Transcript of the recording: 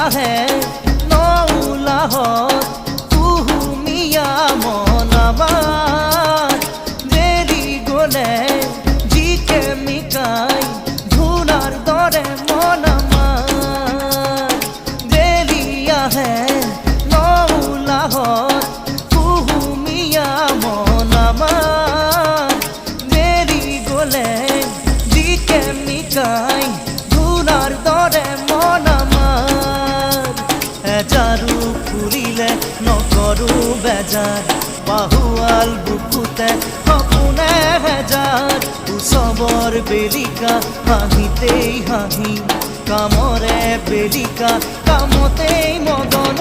আহে নৌলাহত কুহুমিয়া মন আমার দেরি গলে জিকে মিকাই ধুলার দরে মন আমার দেরি আহে নৌলাহত কুহুমিয়া মন আমার দেরি গলে জিকে মিকাই ধুলার দরে মন আমার এজারু ফুরিলে নকরু বেজার বাহুয়াল বুকুতে সপোনে হেজাৰ উৎসৱৰ বেলিকা হাঁহিতেই হাঁহি কামৰে বেলিকা কামতেই মদন